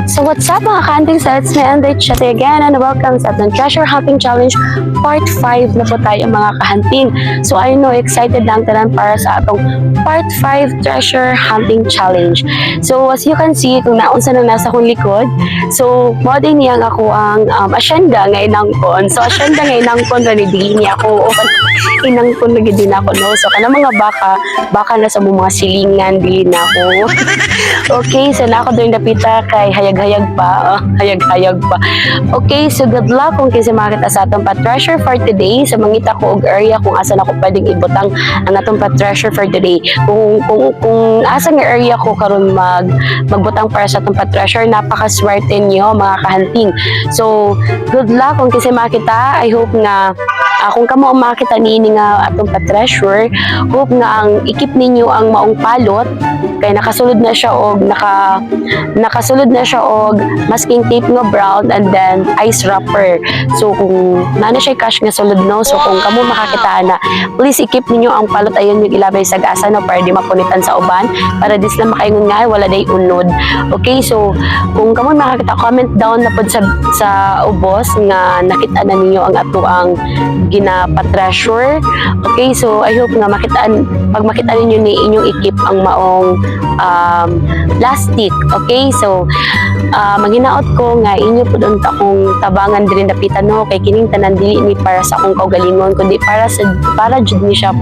So what's up mga ka-hunting sets? May Android chat again and welcome sa ating Treasure Hunting Challenge Part 5 na po tayo mga ka-hunting. So I know excited lang tanan para sa atong Part 5 Treasure Hunting Challenge. So as you can see, kung naunsa na nasa akong likod, so mo din niyang ako ang asyenda nga inangkon. So asyenda nga inangkon na nibigin niya ako o inangkon na din ako, no? So kana mga baka na sa mga silingan, dili na ako. Okay, so na ako doon napita kay hayag-hayag pa. Okay, so good luck kung kasi makita sa atong pa-treasure for today. So mangita ko og area kung asa na ko pwedeng ibutang ang atong pa-treasure for today. Kung asa nga area ko karon magbutang para sa atong pa-treasure, napaka-swerte niyo mga ka-hunting. So good luck kung kasi makita. I hope nga kung kamo ang makita niini nga atong pa-treasure, hope nga ang ikip ninyo ang maong palot kay nakasulod na siya og nakasulod na siya og masking tape nga brown and then ice wrapper. So kung nana siya cash nga sulod, no, so kung kamo makakita na, please ikip ninyo ang palot ayon yung ilabay sa gasa, no, para di mapunitan sa uban, para dis lang makaingon nga wala day unod. Okay, so kung kamo makakita, comment down na pod sa ubos nga nakita na ninyo ang ato ang ginapa-treasure. Okay, so I hope nga pag makita ninyo ni inyong ikip ang maong plastic. Okay, so manghinaot ko nga inyo po doon akong tabangan din dapitan, no, kay kining tanan dili ni para sa akong kaugalingon kundi para jud ni siya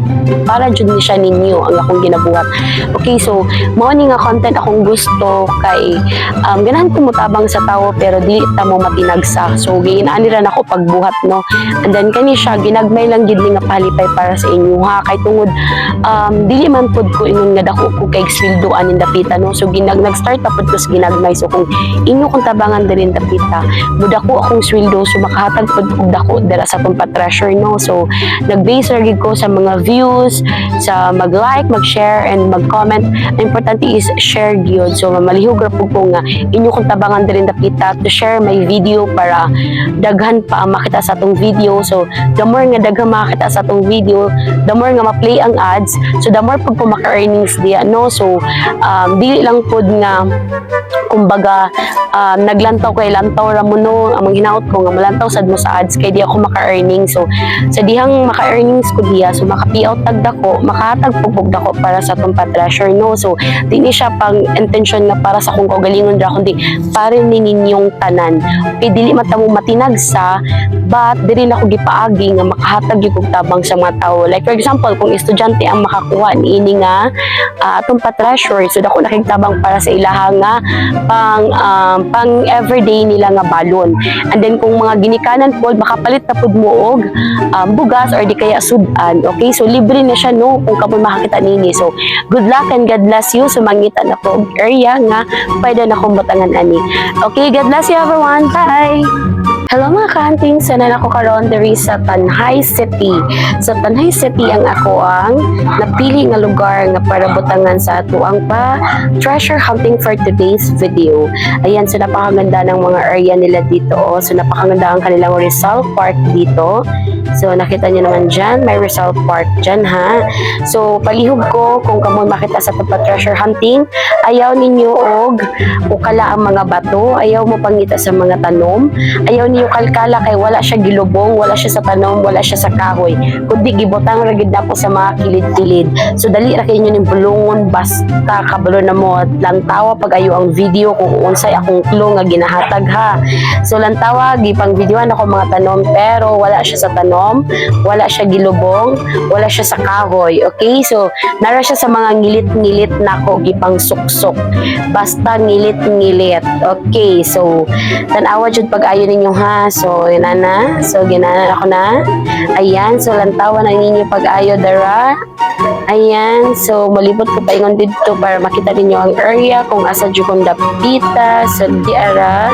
ninyo ang akong ginabuhat. Okay, so mao ni nga content akong gusto kay ganahan ko mutabang sa tawo pero dili ta mo matinagsa. So ginaan ra nako pagbuhat, no, and then kani siya ginagmay lang gid nga palipay para sa inyo, ha, kay tungod dili man pud ko ingon nga dako ko kay sweldoan in dapitan, no, so nag-start pa pud ko sa ginagmay. So kung inyo kung tabangan din dapita, mudako akong sweldo, so makahatag pud og dako dira sa akong pa-treasure, no. So nag-base ra gid ko sa mga views, sa mag-like, mag-share and mag-comment. Ang importante is share gyud. So mamalihog ra pud ko nga inyo kung tabangan din dapita to share my video para daghan pa ang makita sa atong video. So the more nga daghan makita sa atong video, the more nga ma-play ang ads, so the more pud ko maka-earnings diya, no. So dili lang pud nga kumbaga naglantaw kay lantaw ra mo, no, ang hinaot ko nga malantaw sad mo sa ads kay di ako maka-earning. So sa dihang maka-earnings ko diya, so maka-payout tag dako, makahatag pug dako para sa atong pa-treasure, no. So dili siya pang intention nga para sa akong kaugalingon ra kundi para ni ninyong tanan. Okay, dili matamo matinagsa but diri na ko gipaagi nga makahatag gyud tabang sa mga tawo. Like for example, kung estudyante ang makakuha niini nga atong pa-treasure, so dako nakigtabang para sa ilaha nga pang everyday nila nga balon. And then kung mga ginikanan po, makapalit na po mo og bugas or di kaya sudan. Okay, so libre na siya, no, kung kapon makakita nini. So good luck and God bless you. So mangita na po og area nga pwede na kong butangan ani. Okay, God bless you everyone. Bye! Hello mga ka-hunting, sana na ako karon diri sa Tanhay City. Sa Tanhay City ang ako ang napili nga lugar nga para butangan sa ato ang treasure hunting for today's video. Ayan, so napakaganda ng mga area nila dito. So napakaganda ang kanilang Rizal Park dito. So nakita niyo naman dyan, may Rizal Park dyan, ha. So palihog ko kung kamo makita sa treasure hunting, ayaw ninyo og ukala ang mga bato, ayaw mo pangita sa mga tanom, ayaw niyo kalkala kay wala siya gilubong, wala siya sa tanom, wala siya sa kahoy, kundi gibutang ra gid po sa mga kilid-kilid. So dali ra kay inyo ning bulungon basta kabalo na mo lantawa pag ayo ang video kung unsay akong clue nga ginahatag, ha. So lantawa gipang videoan ako mga tanom pero wala siya sa tanom, wala siya gilubong, wala siya sa kahoy. Okay, so nara siya sa mga ngilit-ngilit nako gipang suksok, basta ngilit-ngilit. Okay, so tan-awa jud pag ayo ninyo, ha. So ginana, ako na. Ayan, so lantawan ang ninyo pag-ayo dara. Ayan, so malibot ko paingon dito para makita ninyo ang area kung asa jud kong dapita sa diara.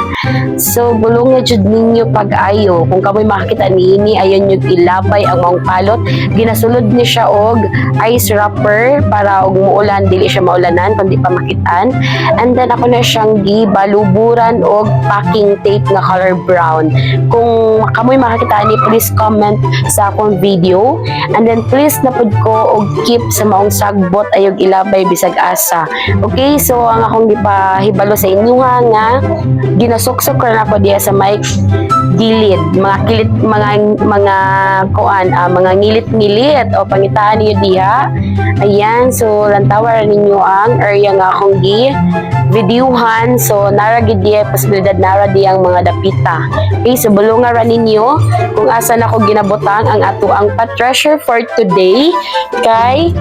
So bulong nga jud ninyo pag-ayo kung kamoy makakita niini, ayon yung ilabay ang maong palot. Ginasulod ni siya og ice wrapper para og muulan dili siya maulanan kundi pa makitaan. And then ako na siyang gibaluburan og packing tape nga color brown. Kung kamoy makakita ni, please comment sa akong video. And then please napod ko og keep sa maong sagbot ayog ilabay bisag asa. Okay, so ang akong gipahibalo sa inyo nga ginasuksok ra nako diya sa mic gilid, mga kilit, mga kuan, mga ngilit-ngilit o pangitaan niyo diha. Ayan, so lantawaran ninyo ang area nga akong videohan. So nara gid diya posibilidad nara diyang mga dapita. Okay, so bulungan ra ninyo kung asa na ko ginabutang ang ato ang pa-treasure for today kay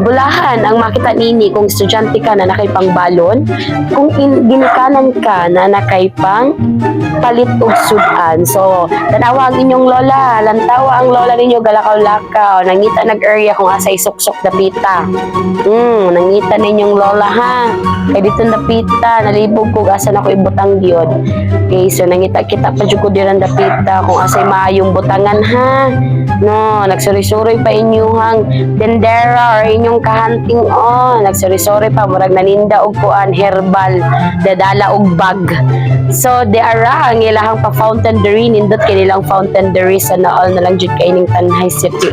bulahan ang makita nini kung estudyante ka na nakay pangbalon, kung ginikanan ka na nakay pang palit og sudan. So tanawa ang inyong lola, lantawa ang lola ninyo galakaw-lakaw, nangita nag-area kung asa isuksok dapita. Nangita ninyong lola ha. Kay dito dapita, nalibog ko asa na ko ibutang gyud. Okay, so nangita kita pa jud ko diran dapita kung asa maayong butangan ha. No, nagsuri-suri pa inyuhang dendera or inyong kahanting nagsuri-suri pa murag naninda og kuan herbal, dadala og bag. So they are ang ilahang pa fountain dairy, nindot kay nilang fountain dairy sa naol na lang jud kay ning Tanhay City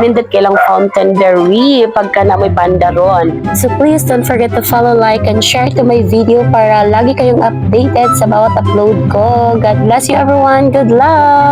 nindot kay lang fountain dairy pagka na may bandaron. So please don't forget to follow, like and share to my video para lagi kayong updated sa bawat upload ko. God bless you everyone. Good luck.